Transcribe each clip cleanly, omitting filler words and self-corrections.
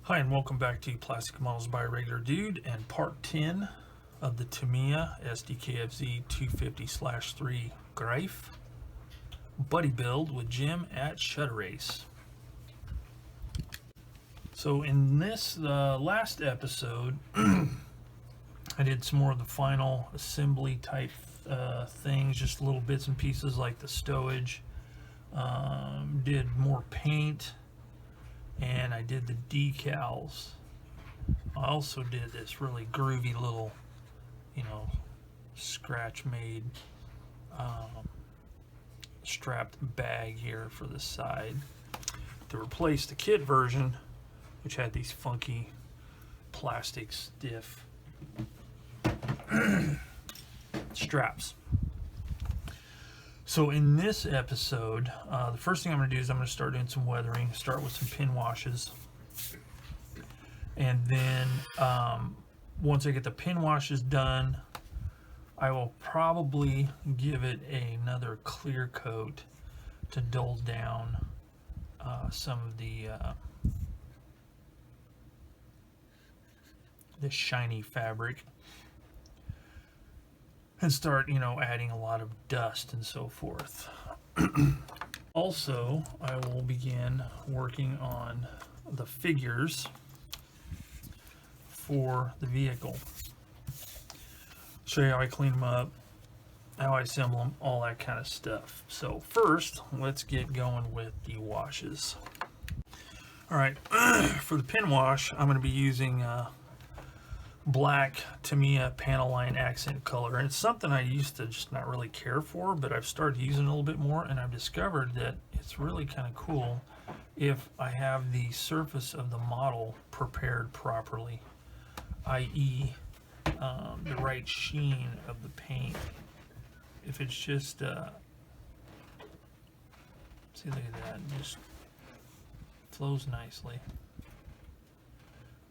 Hi and welcome back to Plastic Models by a Regular Dude and part 10 of the Tamiya Sdkfz 250/3 Greif buddy build with Jim at Shutter Race. So in this last episode I did some more of the final assembly type things, just little bits and pieces like the stowage, did more paint, and I did the decals. I also did this really groovy little, scratch made strapped bag here for the side to replace the kit version, which had these funky plastic stiff straps. So in this episode, the first thing I'm going to do is I'm going to start doing some weathering, start with some pin washes. And then once I get the pin washes done, I will probably give it another clear coat to dull down some of the shiny fabric, and start, adding a lot of dust and so forth. Also, I will begin working on the figures for the vehicle. Show you how I clean them up, how I assemble them, all that kind of stuff. So first, let's get going with the washes. All right, for the pin wash, I'm going to be using black Tamiya panel line accent color, and it's something I used to just not really care for, but I've started using it a little bit more, and I've discovered that it's really kind of cool if I have the surface of the model prepared properly, i.e. The right sheen of the paint. If it's just see, look at that, it just flows nicely.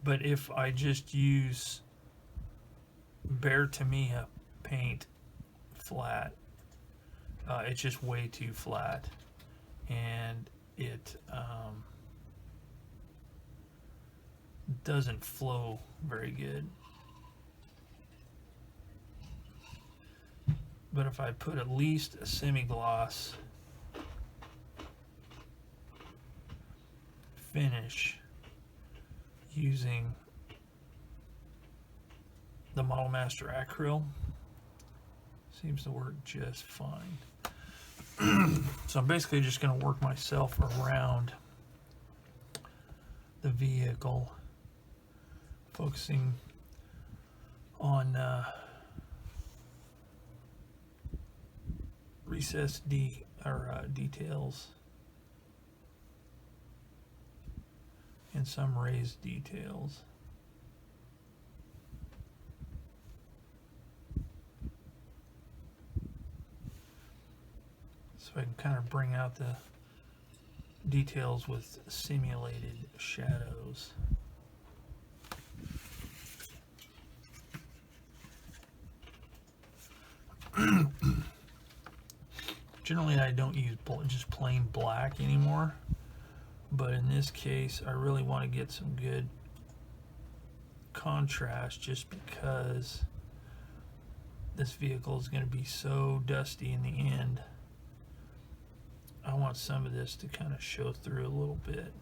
But if I just use bare Tamiya paint flat, it's just way too flat, and it doesn't flow very good. But if I put at least a semi-gloss finish using the Model Master Acryl, seems to work just fine. So I'm basically just going to work myself around the vehicle, focusing on recessed details and some raised details. So I can kind of bring out the details with simulated shadows. Generally, I don't use just plain black anymore, but in this case, I really want to get some good contrast, just because this vehicle is going to be so dusty in the end. I want some of this to kind of show through a little bit.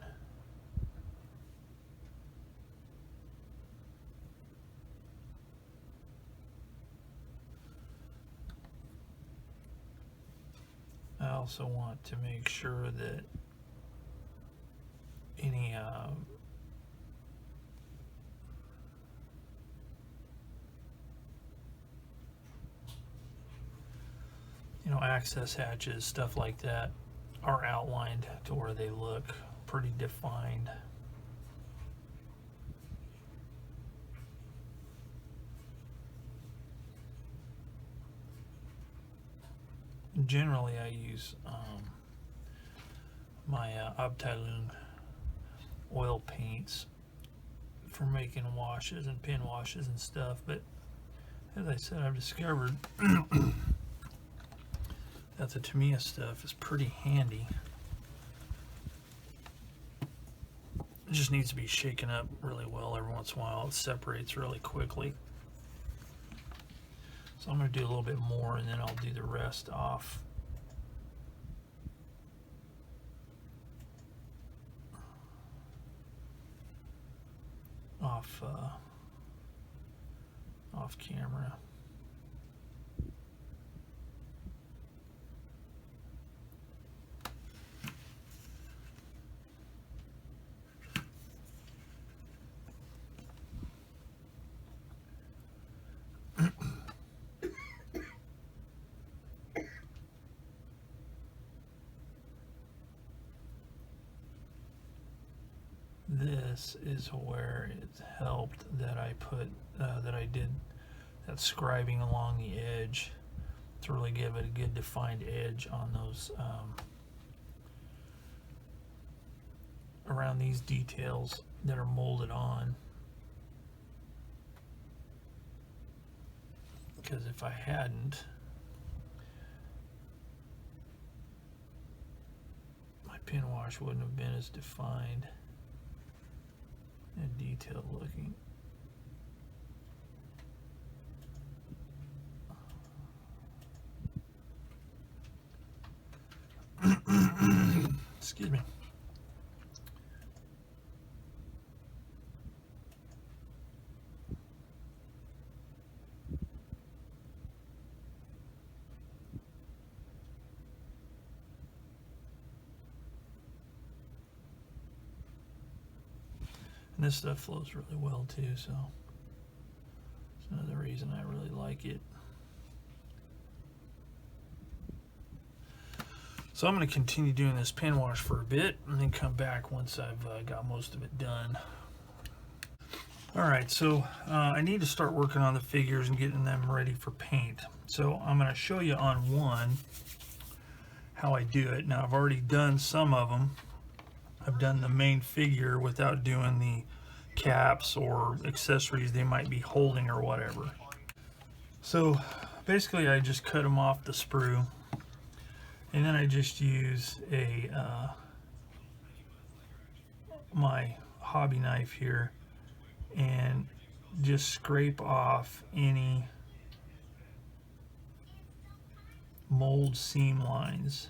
I also want to make sure that any access hatches, stuff like that, are outlined to where they look pretty defined. Generally, I use my Abteilung oil paints for making washes and pin washes and stuff, but as I said, I've discovered that the Tamiya stuff is pretty handy. It just needs to be shaken up really well every once in a while. It separates really quickly. So I'm going to do a little bit more, and then I'll do the rest off. Off camera. This is where it helped that I put that I did that scribing along the edge to really give it a good defined edge on those around these details that are molded on. Because if I hadn't, my pin wash wouldn't have been as defined and detailed looking. Excuse me. And this stuff flows really well too, so it's another reason I really like it. So I'm going to continue doing this pin wash for a bit and then come back once I've got most of it done. Alright, so I need to start working on the figures and getting them ready for paint. So I'm going to show you on one how I do it. Now I've already done some of them. I've done the main figure without doing the caps or accessories they might be holding or whatever. So basically I just cut them off the sprue, and then I just use a my hobby knife here and just scrape off any mold seam lines.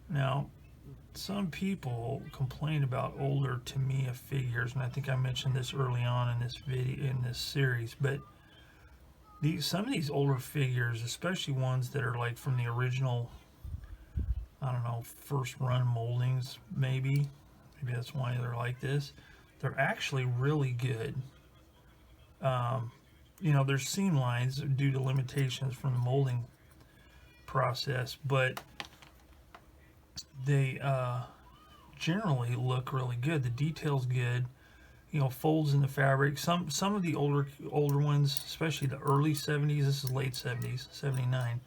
Now some people complain about older Tamiya figures, and I think I mentioned this early on in this video, in this series, but some of these older figures, especially ones that are like from the original, I don't know, first run moldings, maybe that's why they're like this, they're actually really good. You know, there's seam lines due to limitations from the molding process, but they generally look really good. The detail's good. You know, folds in the fabric. Some of the older ones, especially the early 70s, this is late 70s, 79,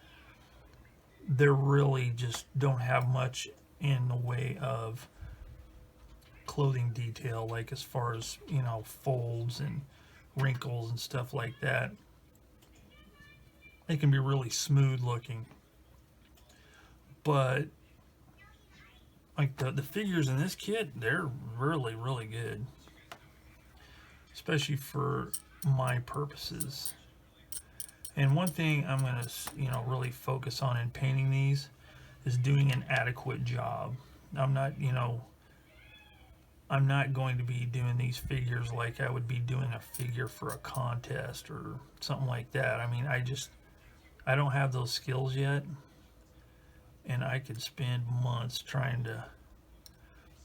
they're really just don't have much in the way of clothing detail, like as far as, you know, folds and wrinkles and stuff like that. They can be really smooth looking, but like the figures in this kit, they're really, really good, especially for my purposes. And one thing I'm going to, you know, really focus on in painting these is doing an adequate job. I'm not, you know, I'm not going to be doing these figures like I would be doing a figure for a contest or something like that. I mean, I don't have those skills yet, and I could spend months trying to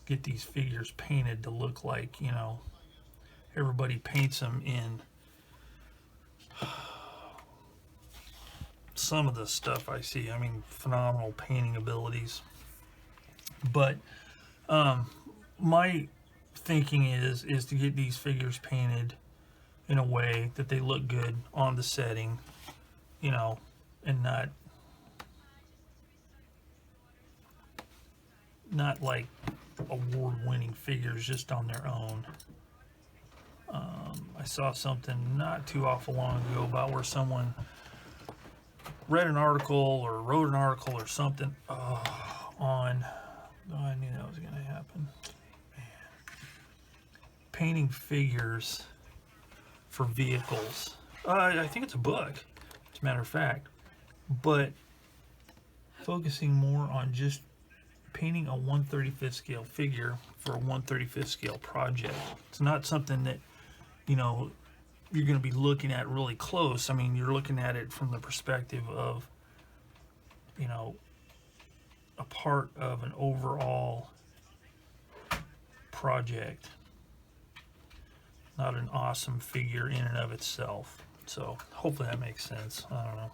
get these figures painted to look like, you know, everybody paints them in. Some of the stuff I see, I mean, phenomenal painting abilities. But my thinking is to get these figures painted in a way that they look good on the setting, you know, and not like award-winning figures just on their own. I saw something not too awful long ago about where someone read an article or wrote an article or something on, oh, I knew that was going to happen. Man. painting figures for vehicles. I think it's a book, as a matter of fact, but focusing more on just painting a 1/35th scale figure for a 1/35th scale project. It's not something that, you know, you're going to be looking at really close. I mean, you're looking at it from the perspective of, you know, a part of an overall project, not an awesome figure in and of itself. So hopefully that makes sense. I don't know.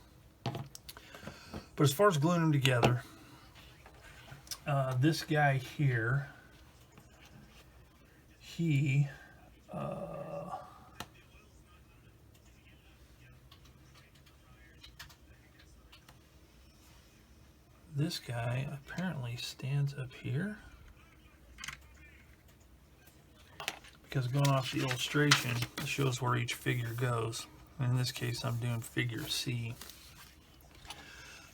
But as far as gluing them together, this guy here, he this guy apparently stands up here, because going off the illustration, it shows where each figure goes. In this case, I'm doing figure C.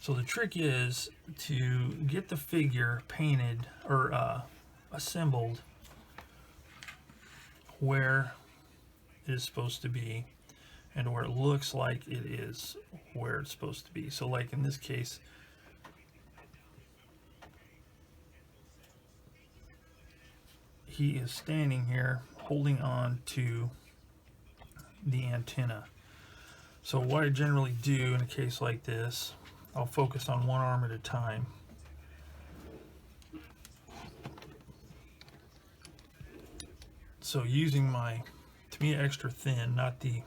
So the trick is to get the figure painted or assembled where it is supposed to be and where it looks like it is where it's supposed to be. So like in this case, he is standing here holding on to the antenna. So what I generally do in a case like this, I'll focus on one arm at a time. So using my Tamiya extra thin, not the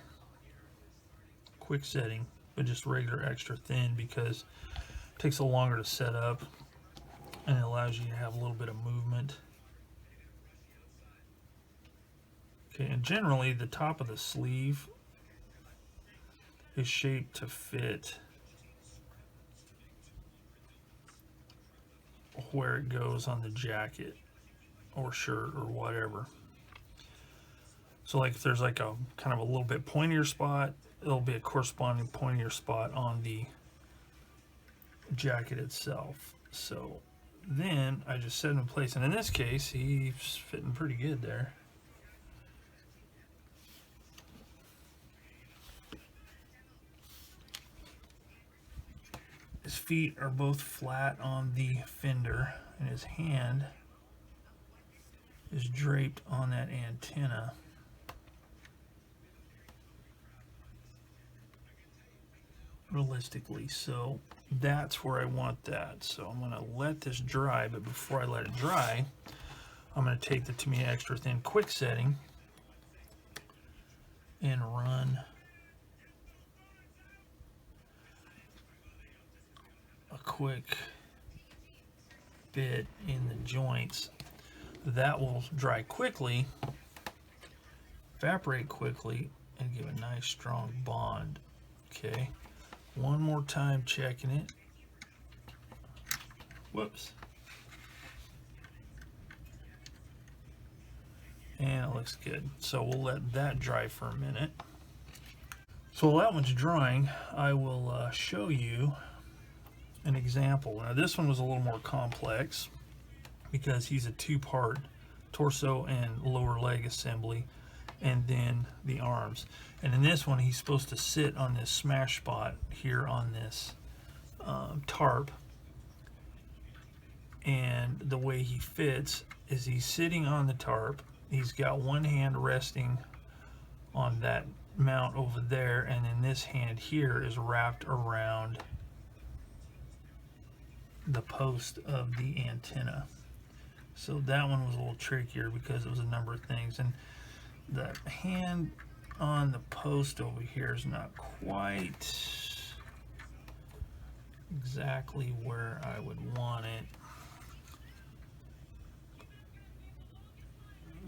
quick setting, but just regular extra thin, because it takes a little longer to set up and it allows you to have a little bit of movement. Okay, and generally the top of the sleeve is shaped to fit where it goes on the jacket or shirt or whatever. So like if there's like a kind of a little bit pointier spot, it'll be a corresponding pointier spot on the jacket itself. So then I just set him in place, and in this case he's fitting pretty good there. His feet are both flat on the fender, and his hand is draped on that antenna. Realistically, so that's where I want that. So I'm going to let this dry, but before I let it dry, I'm going to take the Tamiya extra thin quick setting and run a quick bit in the joints. That will dry quickly, evaporate quickly, and give a nice strong bond. Okay, one more time checking it. Whoops. And it looks good. So we'll let that dry for a minute. So while that one's drying, I will show you an example. Now this one was a little more complex because he's a two-part torso and lower leg assembly, and then the arms. And in this one, he's supposed to sit on this smash spot here on this tarp. And the way he fits is he's sitting on the tarp. He's got one hand resting on that mount over there, and then this hand here is wrapped around the post of the antenna. So that one was a little trickier because it was a number of things, and the hand on the post over here is not quite exactly where I would want it,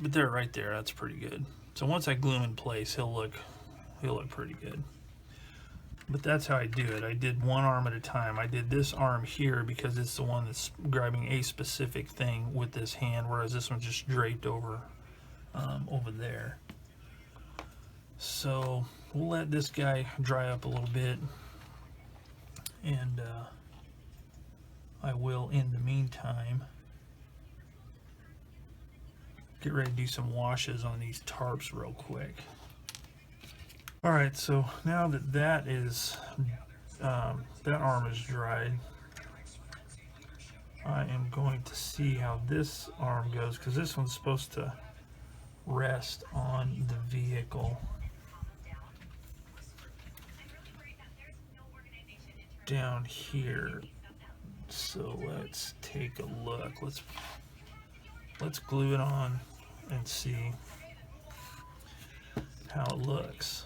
but they're right there. That's pretty good. So once I glue him in place, he'll look pretty good. But that's how I do it. I did one arm at a time. I did this arm here because it's the one that's grabbing a specific thing with this hand, whereas this one's just draped over over there. So we'll let this guy dry up a little bit, and I will, in the meantime, get ready to do some washes on these tarps real quick. All right, so now that that is that arm is dried, I am going to see how this arm goes, because this one's supposed to rest on the vehicle down here. So let's take a look. Let's glue it on and see how it looks.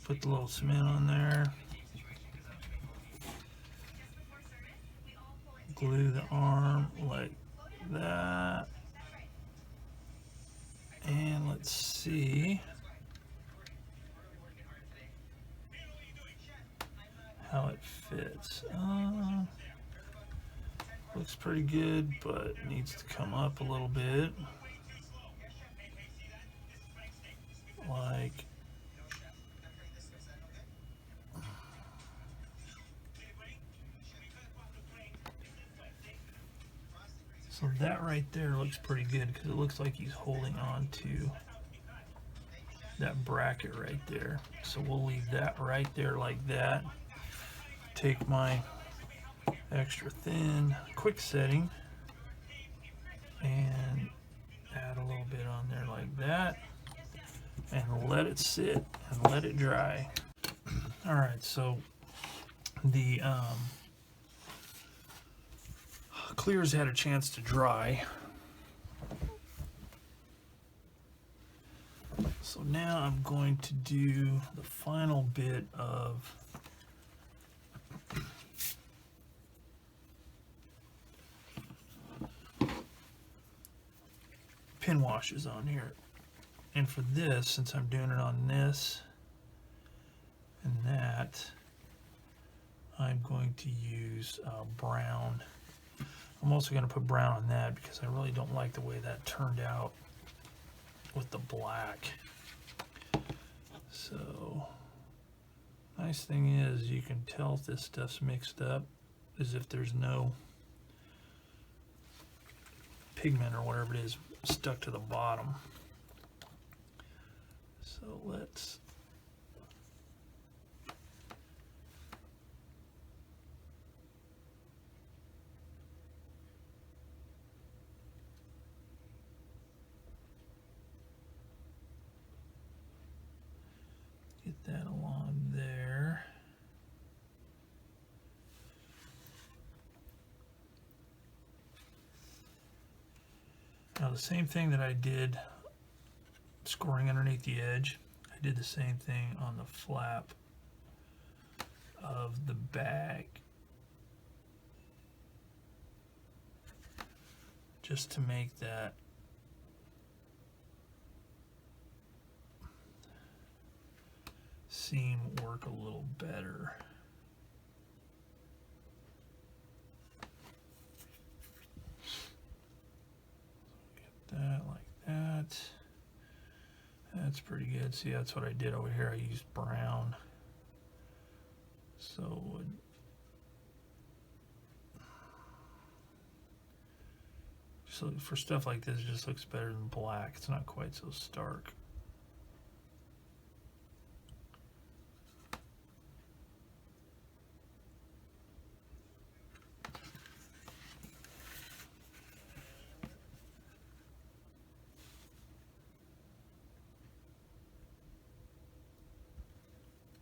Put the little cement on there. Glue the arm like that. And let's see how it fits. Looks pretty good, but needs to come up a little bit. Like so that right there looks pretty good, because it looks like he's holding on to that bracket right there. So we'll leave that right there like that. Take my extra thin quick setting and add a little bit on there like that, and let it sit and let it dry. All right, so the clears had a chance to dry. So now I'm going to do the final bit of pin washes on here. And for this, since I'm doing it on this and that, I'm going to use brown. I'm also going to put brown on that because I really don't like the way that turned out with the black. So, nice thing is you can tell if this stuff's mixed up is if there's no pigment or whatever it is stuck to the bottom. So let's get that along there. Now the same thing that I did scoring underneath the edge, I did the same thing on the flap of the bag, just to make that seam work a little better. Get that like that. That's pretty good. See, that's what I did over here. I used brown. So for stuff like this, it just looks better than black. It's not quite so stark.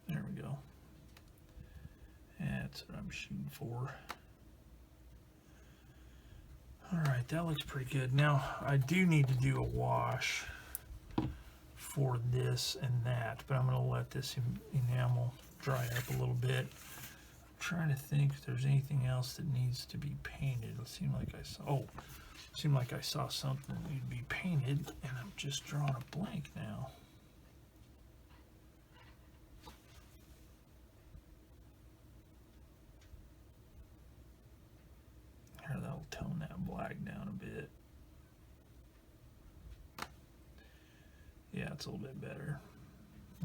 There we go. That's what I'm shooting for. Alright, that looks pretty good. Now, I do need to do a wash for this and that, but I'm going to let this enamel dry up a little bit. I'm trying to think if there's anything else that needs to be painted. It seemed like I saw something that needed to be painted, and I'm just drawing a blank now. Here, that'll tone that black down a bit. Yeah, it's a little bit better.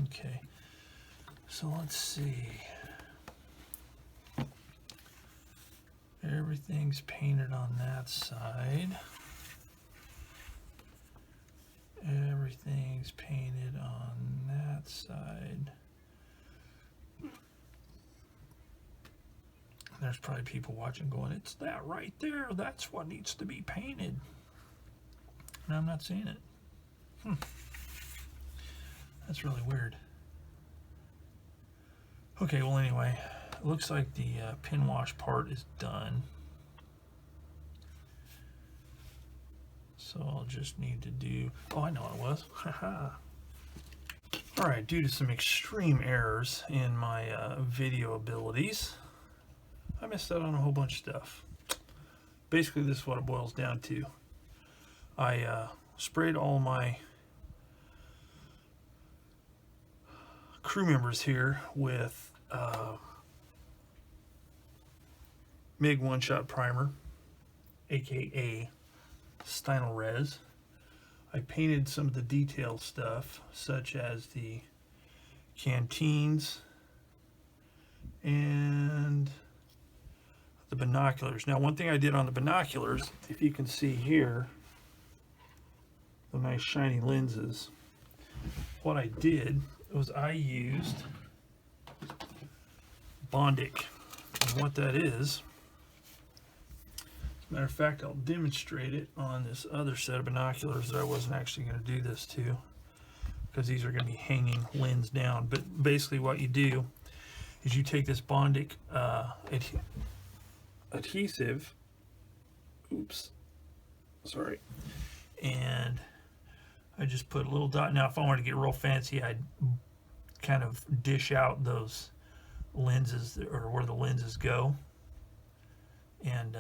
Okay, so let's see. Everything's painted on that side. Everything's painted on that side. There's probably people watching going, it's that right there. That's what needs to be painted. And I'm not seeing it. That's really weird. Okay, well anyway, it looks like the pin wash part is done. So I'll just need to do, oh, I know what it was. Haha. Alright, due to some extreme errors in my video abilities, I missed out on a whole bunch of stuff. Basically, this is what it boils down to. I sprayed all my crew members here with MIG one-shot primer, aka Sdkfz. I painted some of the detailed stuff, such as the canteens and the binoculars. Now, one thing I did on the binoculars, if you can see here, the nice shiny lenses, what I did was I used Bondic. And what that is, as a matter of fact, I'll demonstrate it on this other set of binoculars that I wasn't actually going to do this to, because these are going to be hanging lens down. But basically what you do is you take this Bondic adhesive, and I just put a little dot. Now if I wanted to get real fancy, I'd kind of dish out those lenses, or where the lenses go, and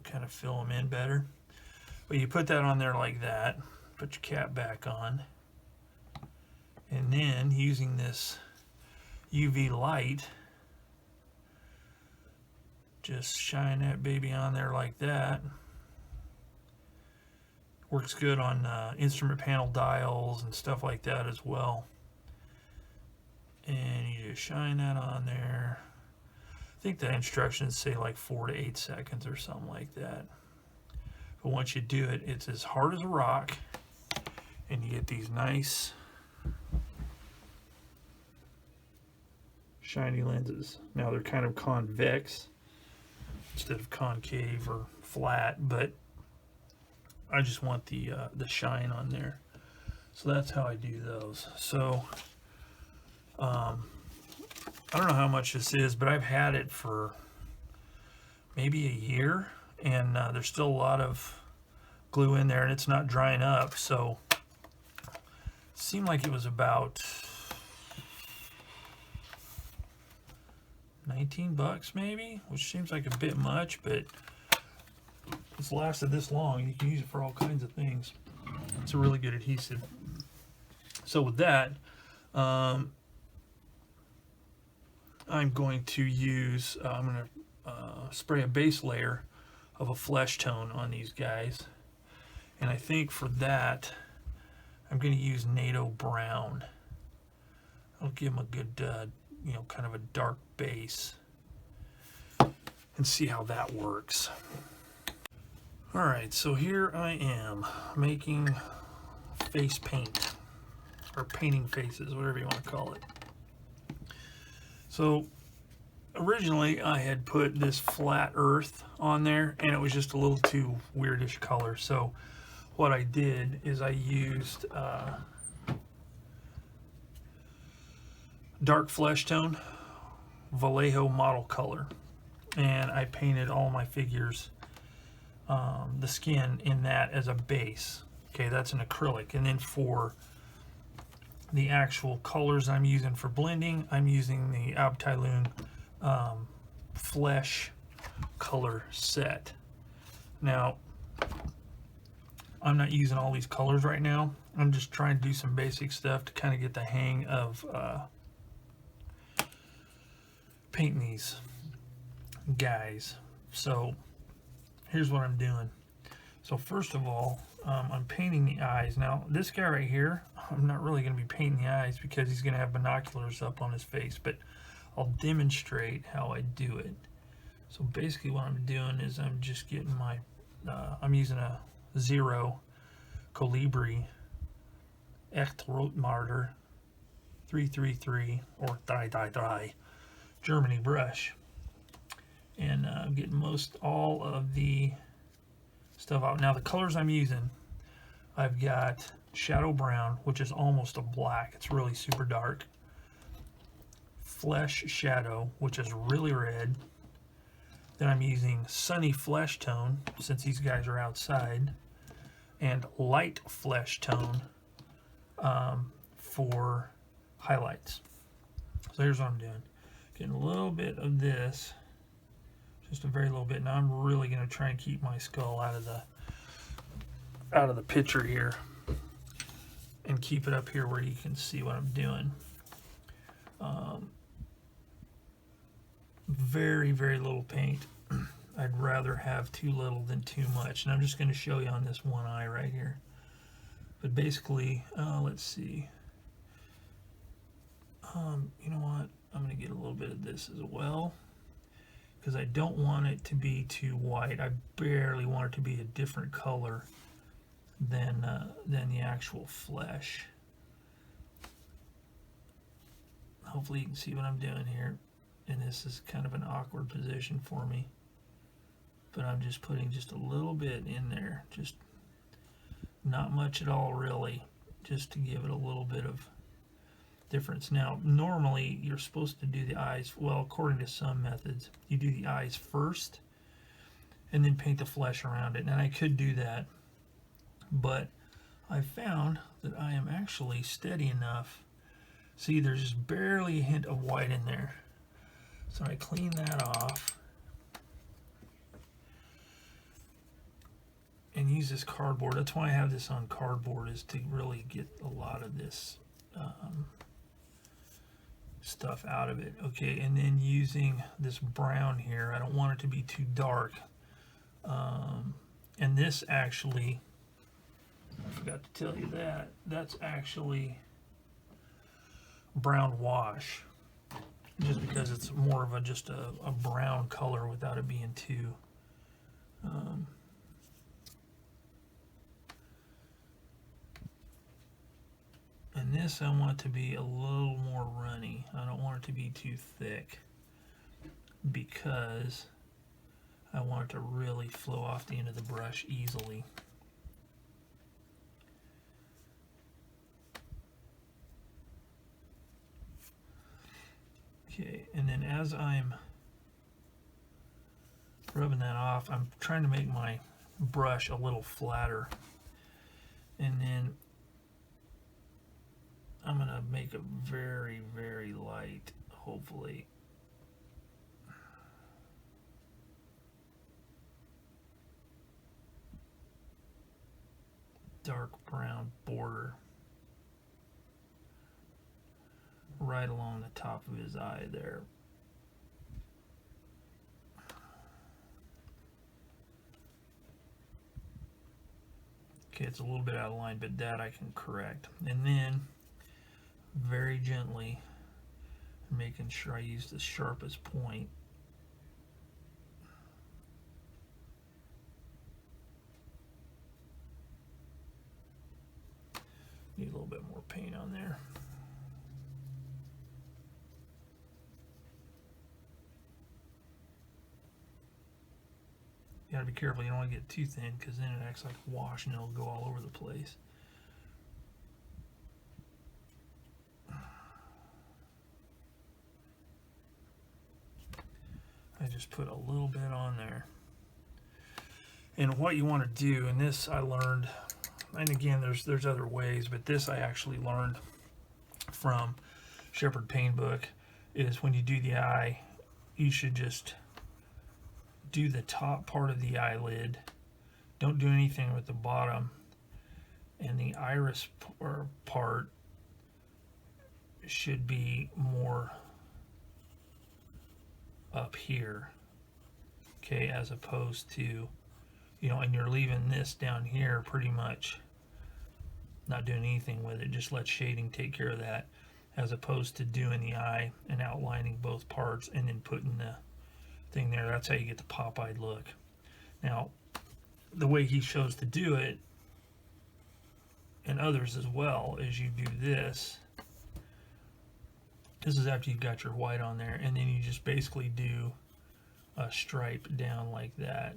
kind of fill them in better. But you put that on there like that, put your cap back on, and then using this UV light, just shine that baby on there like that. Works good on instrument panel dials and stuff like that as well. And you just shine that on there. I think the instructions say like 4 to 8 seconds or something like that. But once you do it, it's as hard as a rock, and you get these nice shiny lenses. Now they're kind of convex instead of concave or flat, but I just want the shine on there. So that's how I do those. So I don't know how much this is, but I've had it for maybe a year, and there's still a lot of glue in there, and it's not drying up. So it seemed like it was about 19 bucks maybe, which seems like a bit much, but it's lasted this long. You can use it for all kinds of things. It's a really good adhesive. So with that, I'm going to use, I'm going to spray a base layer of a flesh tone on these guys. And I think for that, I'm going to use NATO Brown. I'll give them a good, you know, kind of a dark base, and see how that works. Alright, so here I am making face paint, or painting faces, whatever you want to call it. So originally I had put this flat earth on there, and it was just a little too weirdish color. So what I did is I used dark flesh tone, Vallejo model color, and I painted all my figures, the skin in that as a base. Okay, that's an acrylic. And then for the actual colors I'm using for blending, I'm using the Abteilung flesh color set. Now, I'm not using all these colors right now. I'm just trying to do some basic stuff to kind of get the hang of painting these guys. So here's what I'm doing. So first of all, I'm painting the eyes. Now this guy right here, I'm not really going to be painting the eyes because he's going to have binoculars up on his face, but I'll demonstrate how I do it. So basically what I'm doing is I'm just getting my, I'm using a 0 Colibri Echt Rotmarder 333 or 333 Germany brush. And I'm getting most all of the stuff out. Now the colors I'm using, I've got Shadow Brown, which is almost a black. It's really super dark. Flesh Shadow, which is really red. Then I'm using Sunny Flesh Tone, since these guys are outside. And Light Flesh Tone for highlights. So here's what I'm doing. Getting a little bit of this. Just a very little bit. Now I'm really going to try and keep my skull out of the picture here, and keep it up here where you can see what I'm doing. Very, very little paint. I'd rather have too little than too much. And I'm just going to show you on this one eye right here. But basically, let's see. You know what? I'm going to get a little bit of this as well, because I don't want it to be too white. I barely want it to be a different color than the actual flesh. Hopefully you can see what I'm doing here. And this is kind of an awkward position for me. But I'm just putting just a little bit in there. Just not much at all, really. Just to give it a little bit of difference. Now, normally you're supposed to do the eyes, well, according to some methods, you do the eyes first and then paint the flesh around it. And I could do that, but I found that I am actually steady enough. See, there's just barely a hint of white in there. So I clean that off and use this cardboard. That's why I have this on cardboard, is to really get a lot of this stuff out of it. Okay, and then using this brown here, I don't want it to be too dark. And this actually, I forgot to tell you that, that's actually brown wash, just because it's more of just a brown color without it being too and this I want to be a little more runny. I don't want it to be too thick, because I want it to really flow off the end of the brush easily. Okay, and then as I'm rubbing that off, I'm trying to make my brush a little flatter. And then I'm going to make it very, very light, hopefully. Dark brown border right along the top of his eye there. Okay, it's a little bit out of line, but that I can correct. And then very gently, making sure I use the sharpest point. Need a little bit more paint on there. You gotta be careful, you don't want to get too thin, because then it acts like wash and it'll go all over the place. I just put a little bit on there. And what you want to do, and this I learned, and again there's other ways, but this I actually learned from Shepherd Paint Book, is when you do the eye, you should just do the top part of the eyelid. Don't do anything with the bottom. And the iris part should be more up here. Okay, as opposed to, you know, and you're leaving this down here pretty much not doing anything with it. Just let shading take care of that, as opposed to doing the eye and outlining both parts and then putting thing there. That's how you get the pop-eyed look. Now, the way he shows to do it, and others as well, is you do this. This is after you've got your white on there, and then you just basically do a stripe down like that.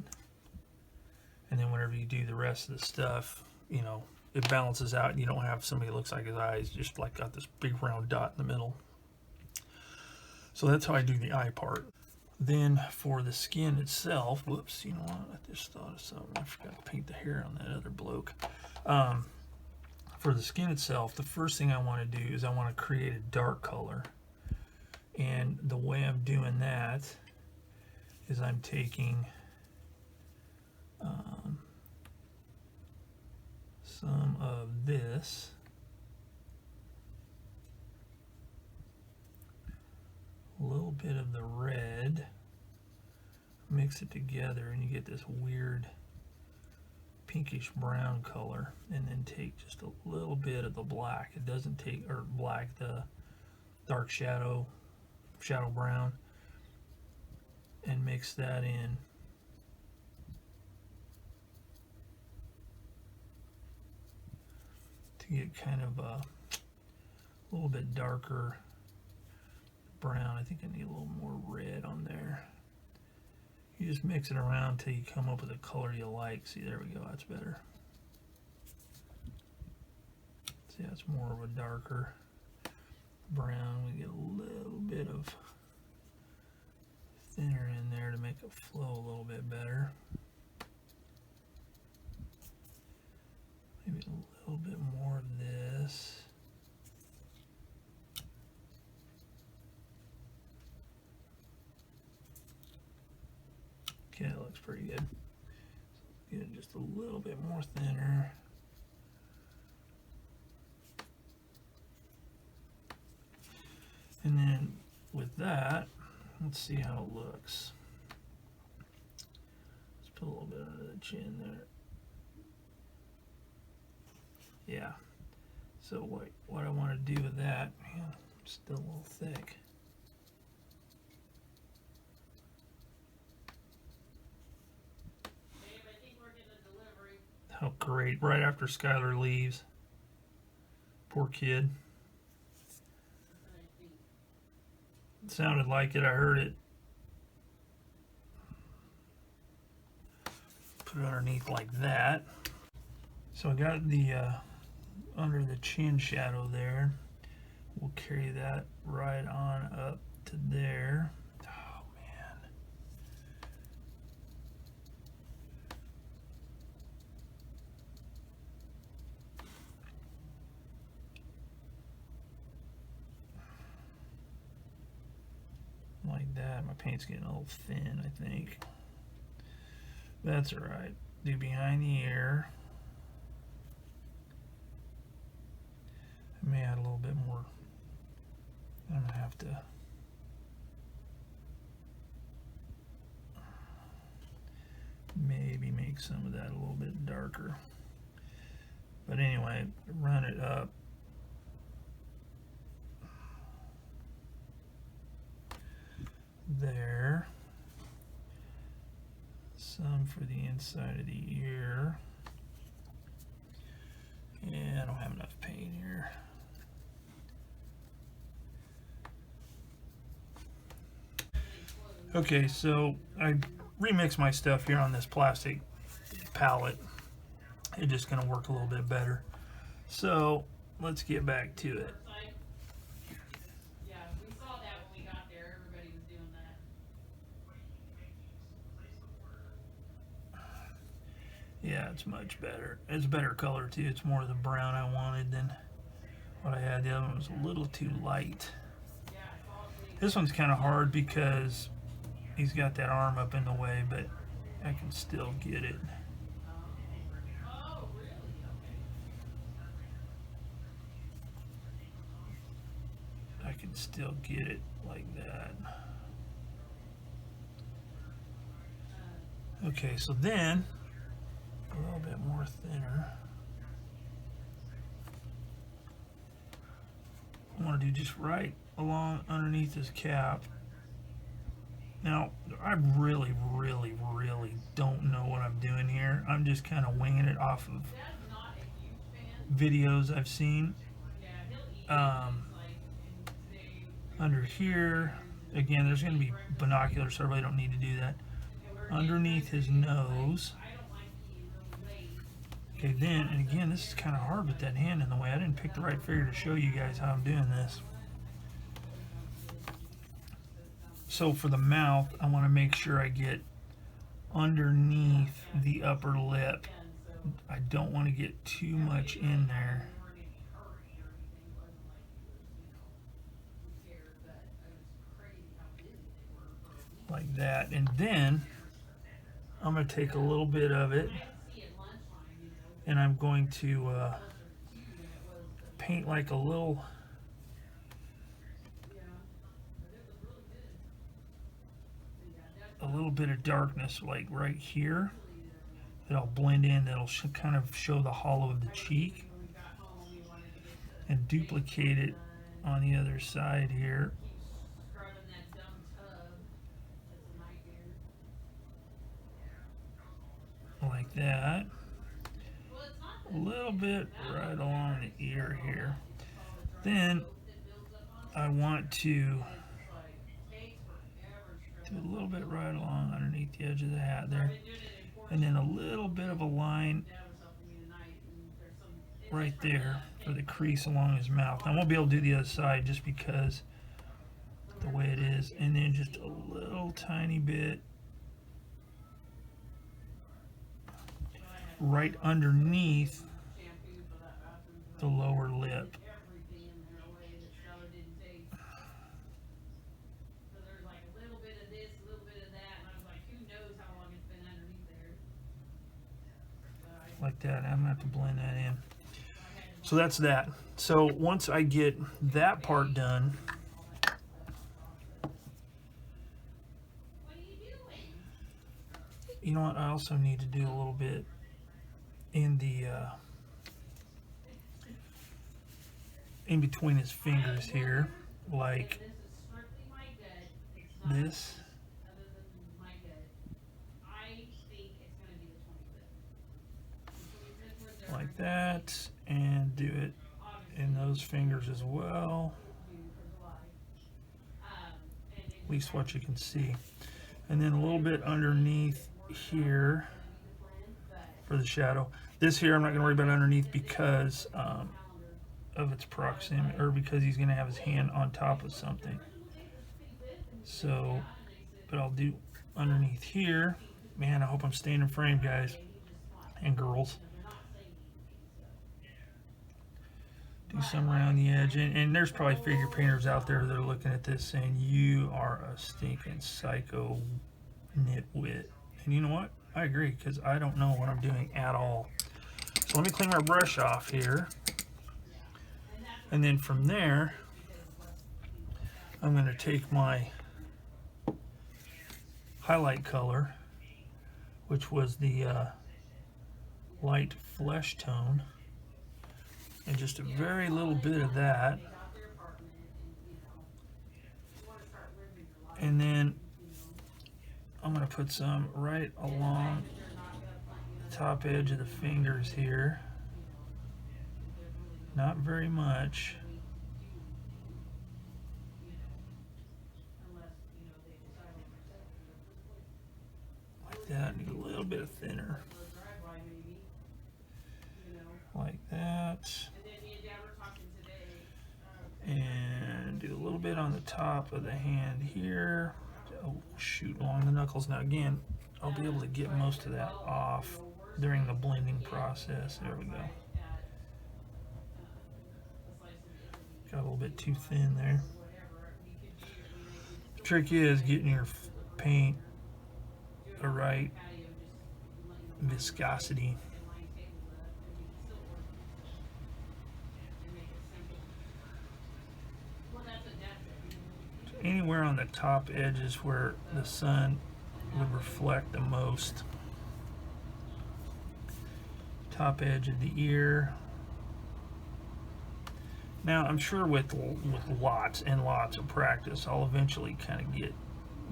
And then whenever you do the rest of the stuff, you know, it balances out and you don't have somebody that looks like his eyes just like got this big round dot in the middle. So that's how I do the eye part. Then for the skin itself, whoops, you know what, I just thought of something. I forgot to paint the hair on that other bloke. For the skin itself, the first thing I want to do is I want to create a dark color. And the way I'm doing that is I'm taking some of this, a little bit of the red, mix it together, and you get this weird pinkish brown color. And then take just a little bit of the black. It doesn't take, or black, the dark shadow brown, and mix that in. To get kind of a little bit darker brown. I think I need a little more red on there. You just mix it around until you come up with a color you like. See, there we go, that's better. See, that's more of a darker brown. We get a little bit of thinner in there to make it flow a little bit better. Maybe a little bit more of this. Okay, that looks pretty good. Get it just a little bit more thinner. And then with that, let's see how it looks. Let's put a little bit under the chin there. Yeah. So what I want to do with that, man, it's still a little thick. Babe, I think we're getting a delivery. How great! Right after Skylar leaves. Poor kid. It sounded like it. I heard it. Put it underneath like that. So I got the under the chin shadow there. We'll carry that right on up to there. Oh man. Like that. My paint's getting a little thin, I think. That's alright. Do behind the ear. I may add a little bit more. I'm gonna have to maybe make some of that a little bit darker. But anyway, run it up. There. Some for the inside of the ear. Yeah, I don't have enough paint here. Okay, so I remixed my stuff here on this plastic palette. It's just going to work a little bit better. So let's get back to it. Yeah, we saw that when we got there. Everybody was doing that. Yeah, it's much better. It's a better color too. It's more of the brown I wanted than what I had. The other one was a little too light. This one's kind of hard because he's got that arm up in the way, but I can still get it. Oh, really? Okay. I can still get it like that. Okay, so then a little bit more thinner. I want to do just right along underneath his cap. Now, I really don't know what I'm doing here. I'm just kind of winging it off of Dad's not a huge fan. videos I've seen. Yeah, he'll eat it. Um, It's like, and today Under here, again, there's going to be binoculars, so I really don't need to do that. and we're Underneath his nose. I don't like eating really late. Okay, then, and again, this is kind of hard with that hand in the way. I didn't pick the right figure to show you guys how I'm doing this. So for the mouth, I want to make sure I get underneath the upper lip. I don't want to get too much in there. Like that. And then I'm going to take a little bit of it and I'm going to paint like a little bit of darkness like right here that'll blend in, that'll kind of show the hollow of the cheek, and duplicate it on the other side here like that. A little bit right along the ear here. Then I want to do a little bit right along underneath the edge of the hat there, and then a little bit of a line right there for the crease along his mouth. I won't be able to do the other side just because the way it is, and then just a little tiny bit right underneath the lower lip. Like that. I'm going to have to blend that in. So that's that. So once I get that part done, you know what, I also need to do a little bit in the in between his fingers here, like this, like that, and do it in those fingers as well, at least what you can see, and then a little bit underneath here for the shadow. This here I'm not going to worry about underneath because of its proximity, or because he's going to have his hand on top of something. So, but I'll do underneath here. Man, I hope I'm staying in frame, guys and girls. Do some around the edge, and there's probably figure painters out there that are looking at this saying, you are a stinking psycho nitwit. And you know what? I agree, because I don't know what I'm doing at all. So let me clean my brush off here. And then from there, I'm going to take my highlight color, which was the light flesh tone, and just a very little bit of that. And then I'm going to put some right along the top edge of the fingers here. Not very much. Like that, and a little bit thinner. Like that. And do a little bit on the top of the hand here. Oh shoot, along the knuckles. Now again, I'll be able to get most of that off during the blending process. There we go. Got a little bit too thin there. The trick is getting your paint the right viscosity. Anywhere on the top edges where the sun would reflect the most. Top edge of the ear. Now I'm sure with lots and lots of practice, I'll eventually kind of get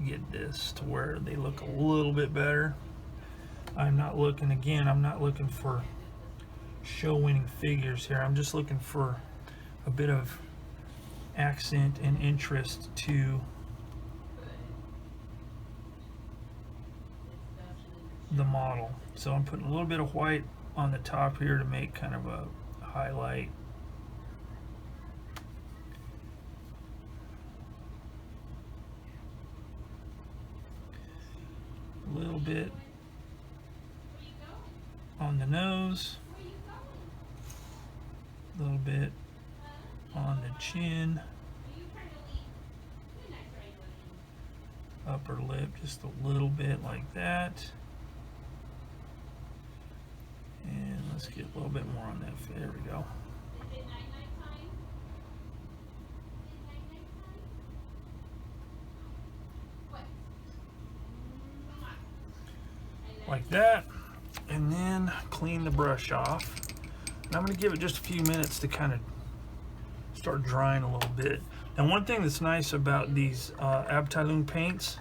get this to where they look a little bit better. I'm not looking, again, I'm not looking for show winning figures here. I'm just looking for a bit of accent and interest to the model. So I'm putting a little bit of white on the top here to make kind of a highlight. A little bit on the nose, a little bit on the chin, upper lip, just a little bit like that. And let's get a little bit more on that. There we go. Like that. And then clean the brush off. And I'm going to give it just a few minutes to kind of start drying a little bit. And one thing that's nice about these Abteilung paints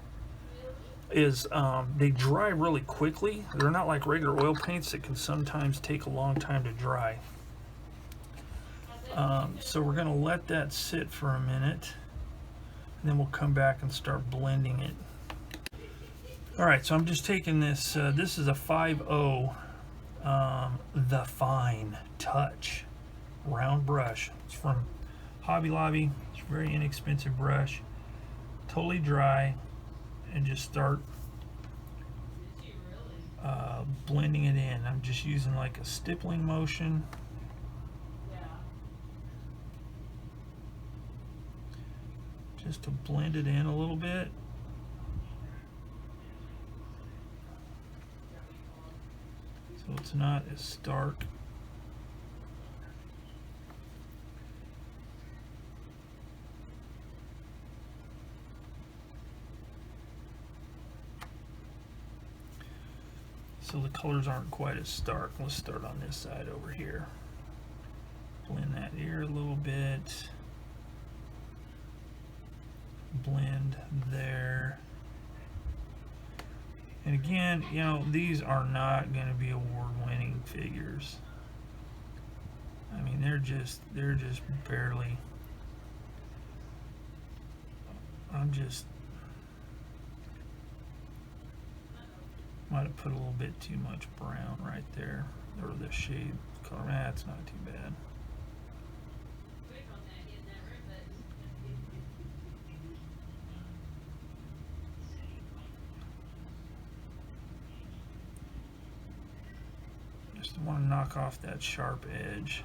is they dry really quickly. They're not like regular oil paints that can sometimes take a long time to dry. So we're going to let that sit for a minute, and then we'll come back and start blending it. Alright, so I'm just taking this, this is a 5.0 The Fine Touch round brush. It's from Hobby Lobby. It's a very inexpensive brush, totally dry, and just start blending it in. I'm just using like a stippling motion. Just to blend it in a little bit. So it's not as stark. So the colors aren't quite as stark. Let's start on this side over here. Blend that ear a little bit. Blend there. And again, you know, these are not going to be award-winning figures. I mean, they're just barely. Might have put a little bit too much brown right there, or the shade color. That's not too bad. Just want to knock off that sharp edge.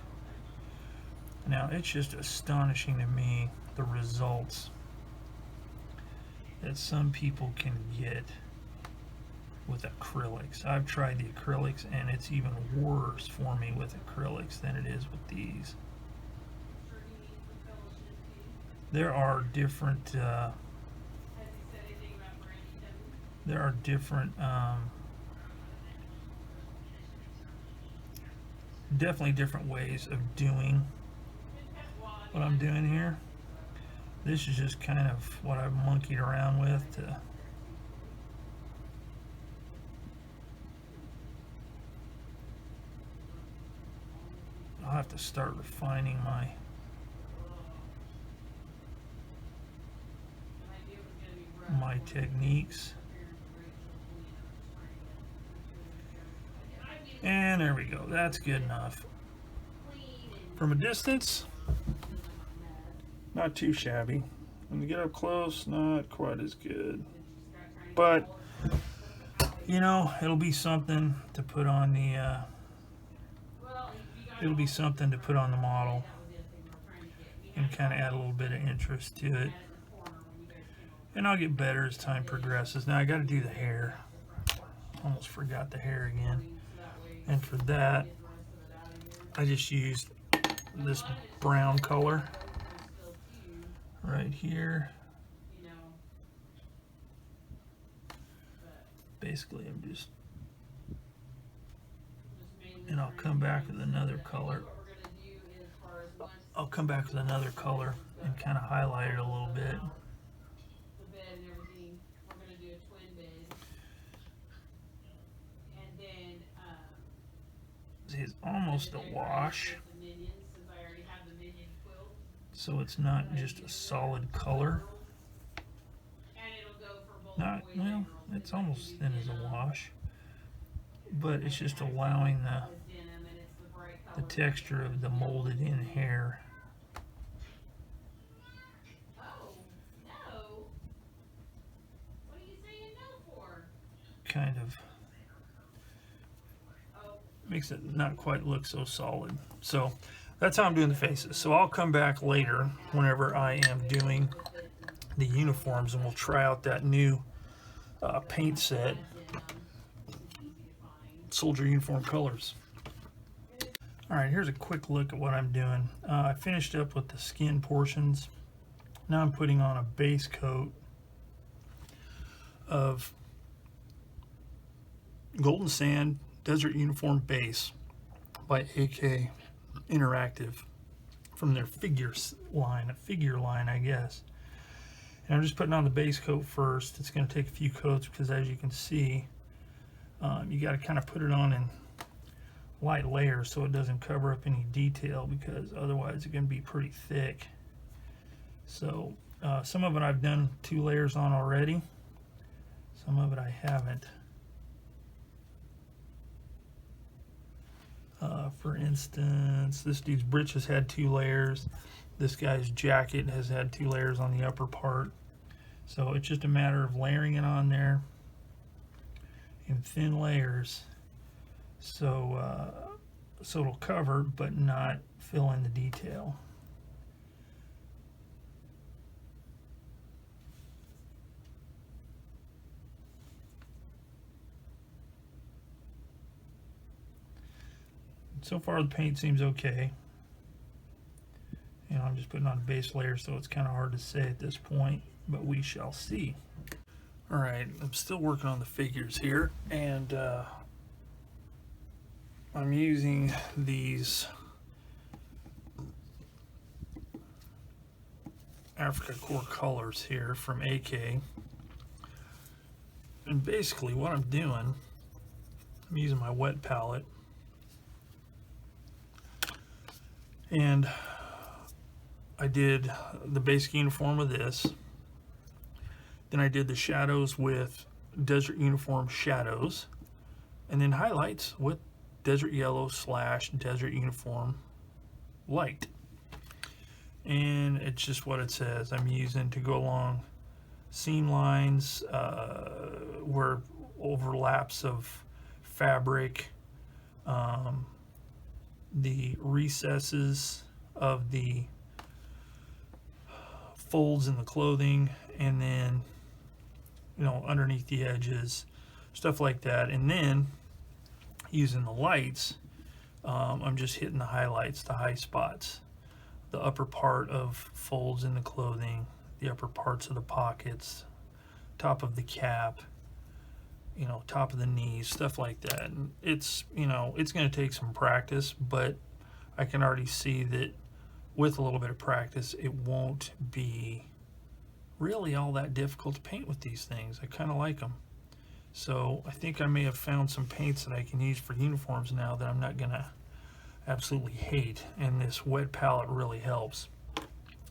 Now it's just astonishing to me the results that some people can get with acrylics. I've tried the acrylics and it's even worse for me with acrylics than it is with these. There are different definitely different ways of doing what I'm doing here. This is just kind of what I've monkeyed around with to I'll have to start refining my techniques. And there we go. That's good enough. From a distance, not too shabby. When you get up close, not quite as good. But, you know, it'll be something to put on the model and kind of add a little bit of interest to it. And I'll get better as time progresses. Now I got to do the hair. Almost forgot the hair again. And for that, I just used this brown color right here. Basically, and I'll come back with another color. I'll come back with another color and kind of highlight it a little bit. is almost a wash, The minions, since I already have the minion quilt. so it's not just a solid color. And it'll go for both Not, boys and well, girls. it's Like almost you thin as a can, wash, but it's just actually allowing as denim, and it's the bright the colors. texture of the molded in hair. Oh, no. What are you saying no for? Kind of Oh, makes it not quite look so solid. So that's how I'm doing the faces. So I'll come back later whenever I am doing the uniforms, and we'll try out that new paint set, soldier uniform colors. All right, here's a quick look at what I'm doing. I finished up with the skin portions. Now I'm putting on a base coat of Golden Sand Desert Uniform Base by AK Interactive from their figure line, I guess. And I'm just putting on the base coat first. It's going to take a few coats because, as you can see, you got to kind of put it on in light layers so it doesn't cover up any detail, because otherwise it's going to be pretty thick. So some of it I've done 2 layers on already. Some of it I haven't. For instance, this dude's breeches had 2 layers. This guy's jacket has had 2 layers on the upper part. So it's just a matter of layering it on there in thin layers, so so it'll cover but not fill in the detail. So far the paint seems okay. You know, I'm just putting on a base layer, so it's kind of hard to say at this point, but we shall see. All right, I'm still working on the figures here, and I'm using these Africa Core colors here from AK. And basically what I'm doing, I'm using my wet palette, and I did the basic uniform with this. Then I did the shadows with Desert Uniform Shadows, and then highlights with Desert Yellow / Desert Uniform Light. And it's just what it says. I'm using to go along seam lines, where overlaps of fabric, the recesses of the folds in the clothing, and then, you know, underneath the edges, stuff like that. And then using the lights, I'm just hitting the highlights, the high spots, the upper part of folds in the clothing, the upper parts of the pockets, top of the cap, you know, top of the knees, stuff like that. And it's, you know, it's going to take some practice, but I can already see that with a little bit of practice, it won't be really all that difficult to paint with these things. I kind of like them. So I think I may have found some paints that I can use for uniforms now that I'm not going to absolutely hate, and this wet palette really helps.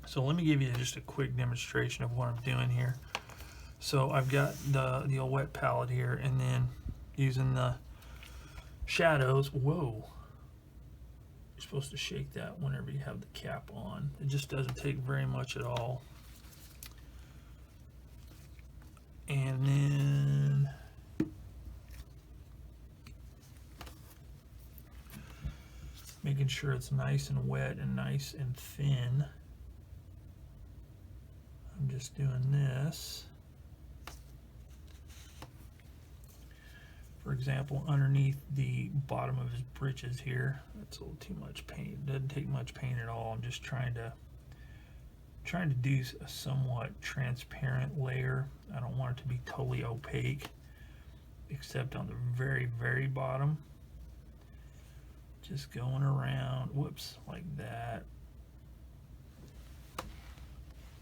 So let me give you just a quick demonstration of what I'm doing here. So I've got the old wet palette here, and then using the shadows. Whoa, you're supposed to shake that whenever you have the cap on. It just doesn't take very much at all. And then making sure it's nice and wet and nice and thin. I'm just doing this. For example, underneath the bottom of his breeches here, that's a little too much paint. It doesn't take much paint at all. I'm just trying to do a somewhat transparent layer. I don't want it to be totally opaque, except on the very, very bottom. Just going around, whoops, like that.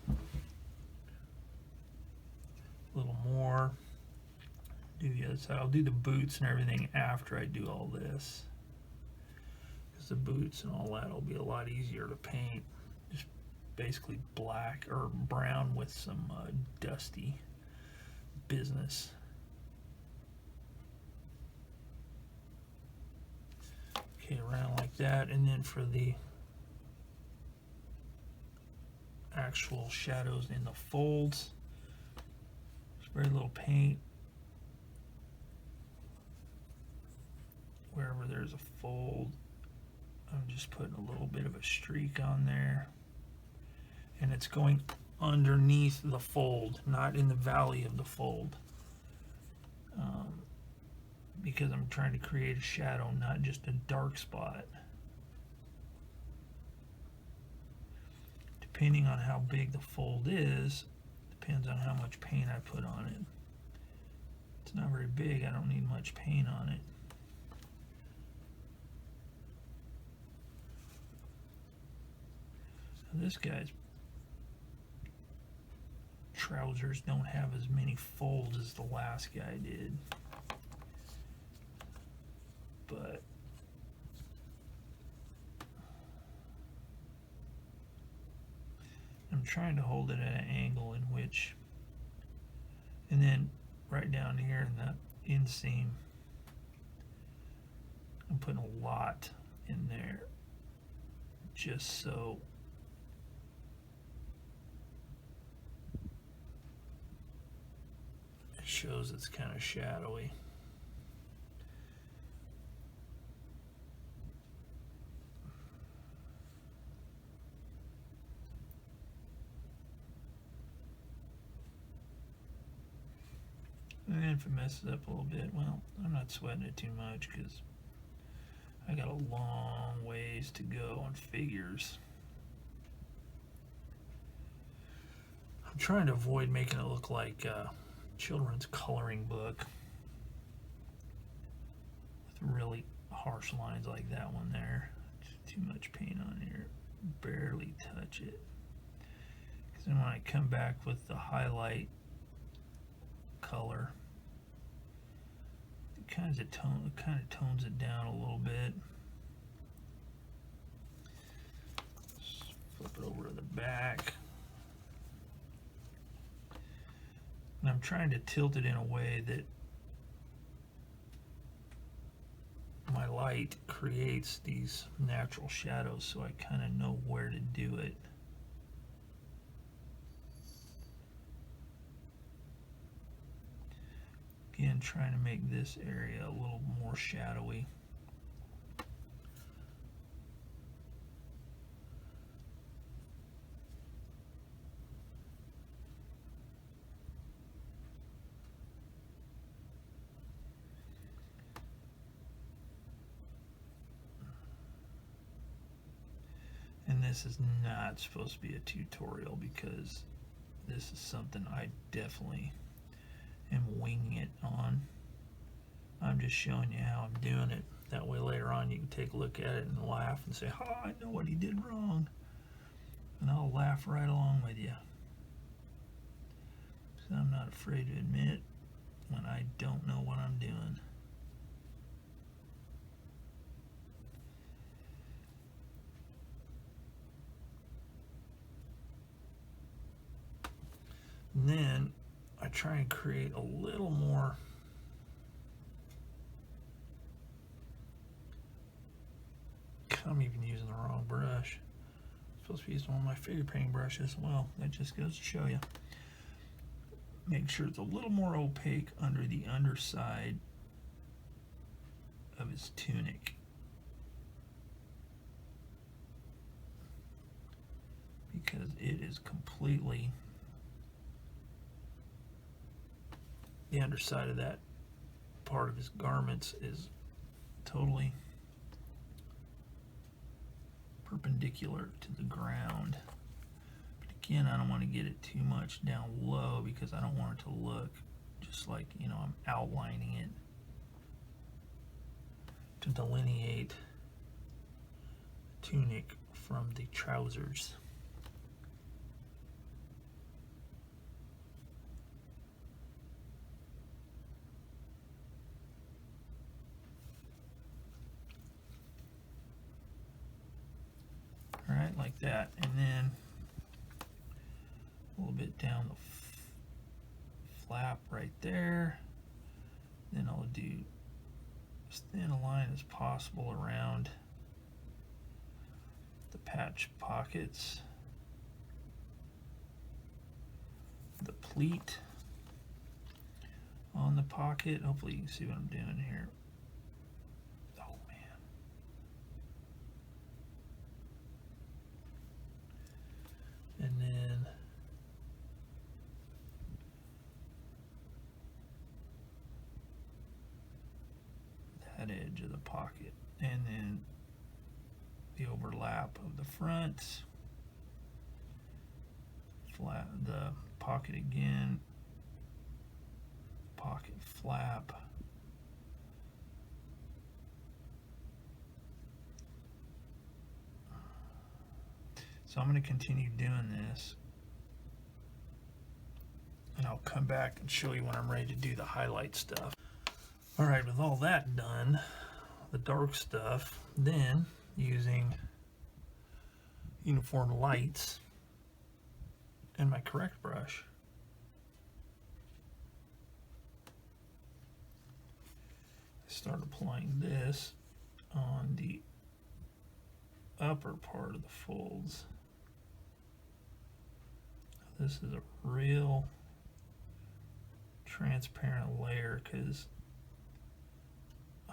A little more. Do the other side. I'll do the boots and everything after I do all this. because the boots and all that will be a lot easier to paint. Just basically black or brown with some dusty business. Okay, around like that, and then for the actual shadows in the folds, there's very little paint. Wherever there's a fold, I'm just putting a little bit of a streak on there, and it's going underneath the fold, not in the valley of the fold, because I'm trying to create a shadow, not just a dark spot. Depending on how big the fold is, depends on how much paint I put on it. It's not very big, I don't need much paint on it. This guy's trousers don't have as many folds as the last guy did, but I'm trying to hold it at an angle in which, and then right down here in the inseam, I'm putting a lot in there just so it shows it's kind of shadowy. And then if it messes up a little bit, well, I'm not sweating it too much because I got a long ways to go on figures. I'm trying to avoid making it look like a children's coloring book with really harsh lines like that one there. Just too much paint on here. Barely touch it. Because then when I come back with the highlight color, it kind of tones it down a little bit. Just flip it over to the back. And I'm trying to tilt it in a way that my light creates these natural shadows, so I kind of know where to do it. Again, trying to make this area a little more shadowy. And this is not supposed to be a tutorial because this is something I definitely am winging it on. I'm just showing you how I'm doing it. That way later on you can take a look at it and laugh and say, oh, I know what he did wrong. And I'll laugh right along with you. So I'm not afraid to admit when I don't know what I'm doing. And then I try and create a little more I'm even using the wrong brush. I'm supposed to be using one of my figure painting brushes. Well, that just goes to show you. Make sure it's a little more opaque under the underside of his tunic. Because it is completely, the underside of that part of his garments is totally perpendicular to the ground. But again, I don't want to get it too much down low because I don't want it to look just like, you know, I'm outlining it to delineate the tunic from the trousers. like that, and then a little bit down the flap right there. Then I'll do as thin a line as possible around the patch pockets, the pleat on the pocket. Hopefully you can see what I'm doing here. Oh man. And then that edge of the pocket, and then the overlap of the front, flat, the pocket again, pocket flap, so I'm going to continue doing this, and I'll come back and show you when I'm ready to do the highlight stuff. Alright, with all that done, the dark stuff, then using uniform lights and my correct brush, I start applying this on the upper part of the folds. This is a real transparent layer because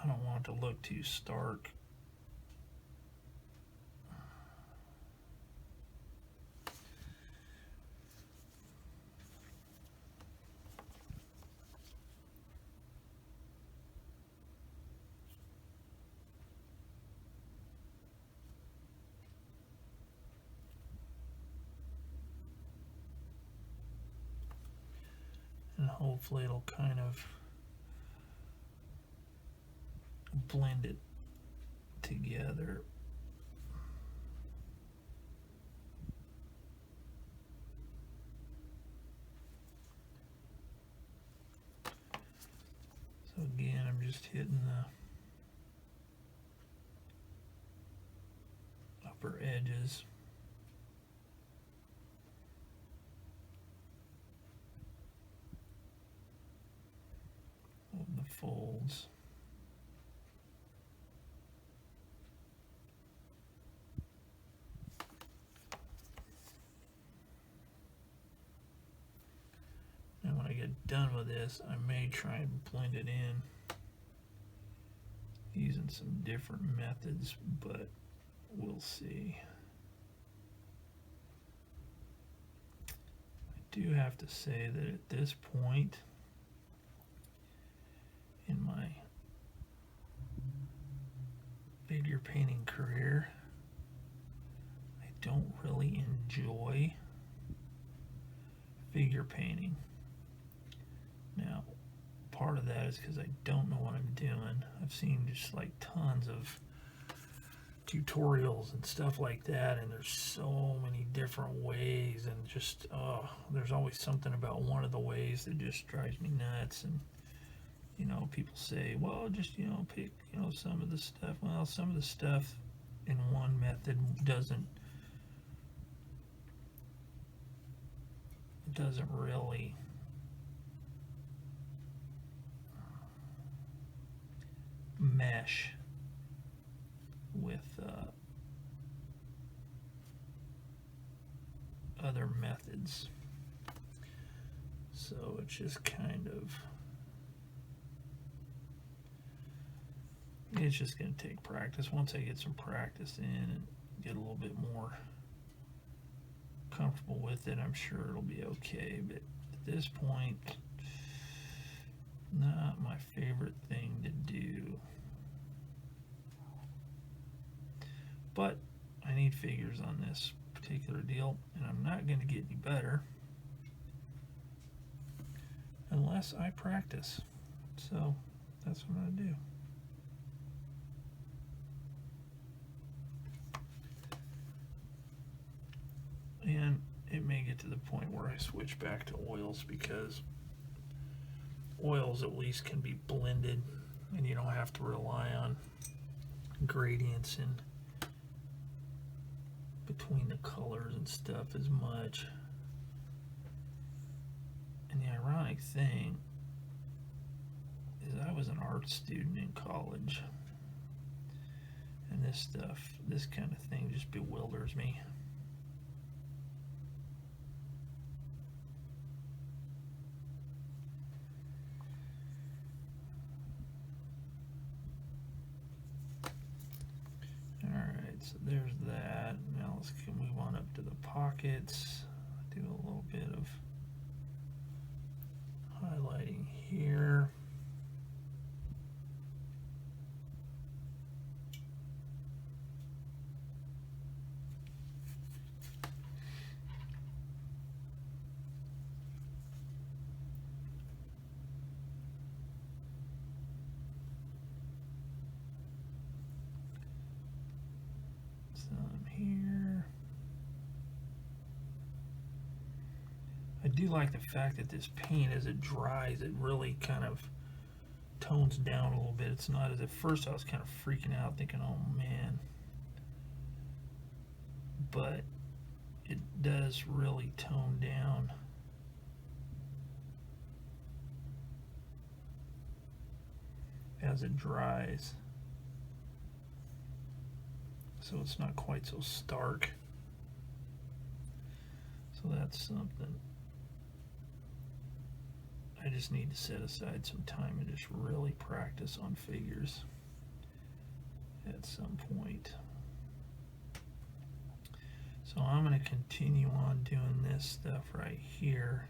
I don't want it to look too stark. And hopefully it'll kind of blend it together. So again, I'm just hitting the upper edges. Of the folds. And when I get done with this, I may try and blend it in using some different methods, but we'll see. I do have to say that at this point in my figure painting career, I don't really enjoy figure painting. Now, part of that is because I don't know what I'm doing. I've seen just like tons of tutorials and stuff like that, and there's so many different ways, and just there's always something about one of the ways that just drives me nuts. And you know, people say, well, just, you know, pick, you know, some of the stuff. Well, some of the stuff in one method doesn't really mesh with other methods. So it's just kind of, it's just going to take practice. Once I get some practice in and get a little bit more comfortable with it, I'm sure it'll be okay. But at this point, not my favorite thing to do. But I need figures on this particular deal, and I'm not going to get any better unless I practice. So that's what I'm going to do. And it may get to the point where I switch back to oils, because oils at least can be blended and you don't have to rely on gradients and between the colors and stuff as much. And the ironic thing is I was an art student in college, and this stuff, this kind of thing just bewilders me. Alright, so there's that. Now let's move on up to the pockets. Do a little bit of highlighting here. Some here. I do like the fact that this paint, as it dries, it really kind of tones down a little bit. It's not as at first I was kind of freaking out thinking, oh man, but it does really tone down. As it dries, so it's not quite so stark. So that's something. I just need to set aside some time and just really practice on figures at some point. So I'm going to continue on doing this stuff right here,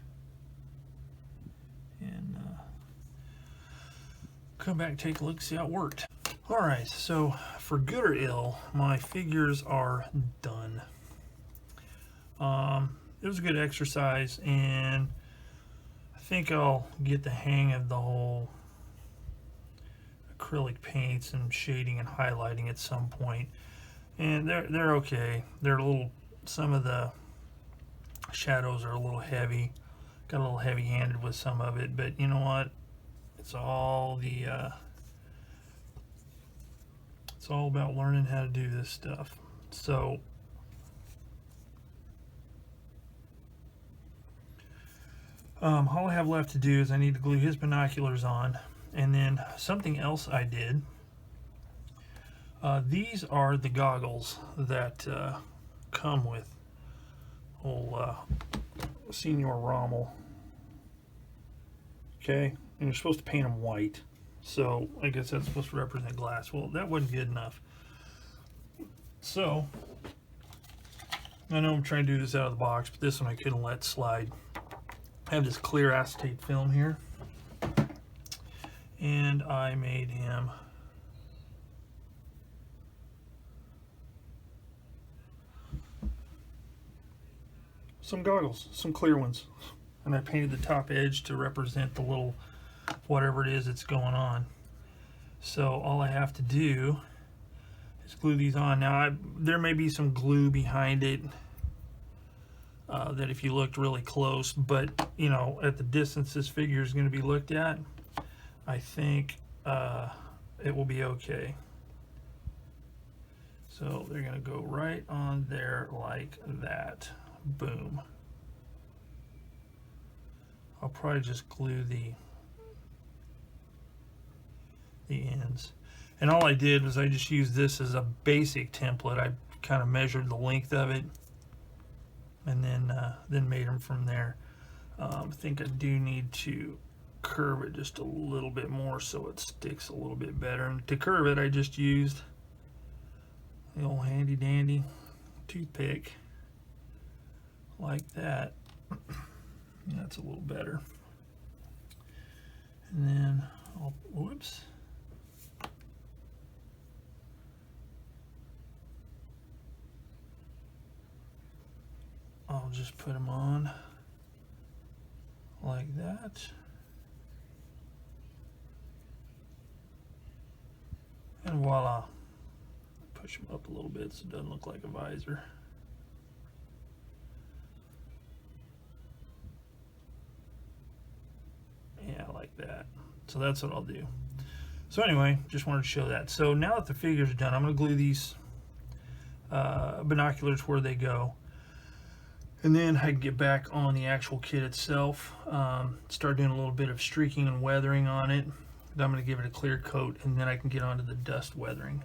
and come back and take a look, see how it worked. Alright, so for good or ill, my figures are done. It was a good exercise, and I think I'll get the hang of the whole acrylic paints and shading and highlighting at some point. And they're okay. They're a little, some of the shadows are a little heavy. Got a little heavy-handed with some of it, but you know what? It's all it's all about learning how to do this stuff. So all I have left to do is I need to glue his binoculars on, and then something else I did. These are the goggles that come with old Senior Rommel. Okay, and you're supposed to paint them white, so I guess that's supposed to represent glass. Well, that wasn't good enough. So I know I'm trying to do this out of the box, but this one I couldn't let slide. I have this clear acetate film here, and I made him some goggles, some clear ones, and I painted the top edge to represent the little whatever it is that's going on. So all I have to do is glue these on. Now there may be some glue behind it that if you looked really close, but you know, at the distance this figure is going to be looked at, I think it will be okay. So they're going to go right on there like that. Boom. I'll probably just glue the ends. And all I did was I just used this as a basic template. I kind of measured the length of it, and then made them from there. I think I do need to curve it just a little bit more so it sticks a little bit better. And to curve it, I just used the old handy dandy toothpick like that. That's a little better. And then whoops. I'll just put them on like that. And voila. Push them up a little bit so it doesn't look like a visor. Yeah, like that. So that's what I'll do. So anyway, just wanted to show that. So now that the figures are done, I'm going to glue these binoculars where they go. And then I can get back on the actual kit itself, start doing a little bit of streaking and weathering on it. Then I'm going to give it a clear coat, and then I can get onto the dust weathering.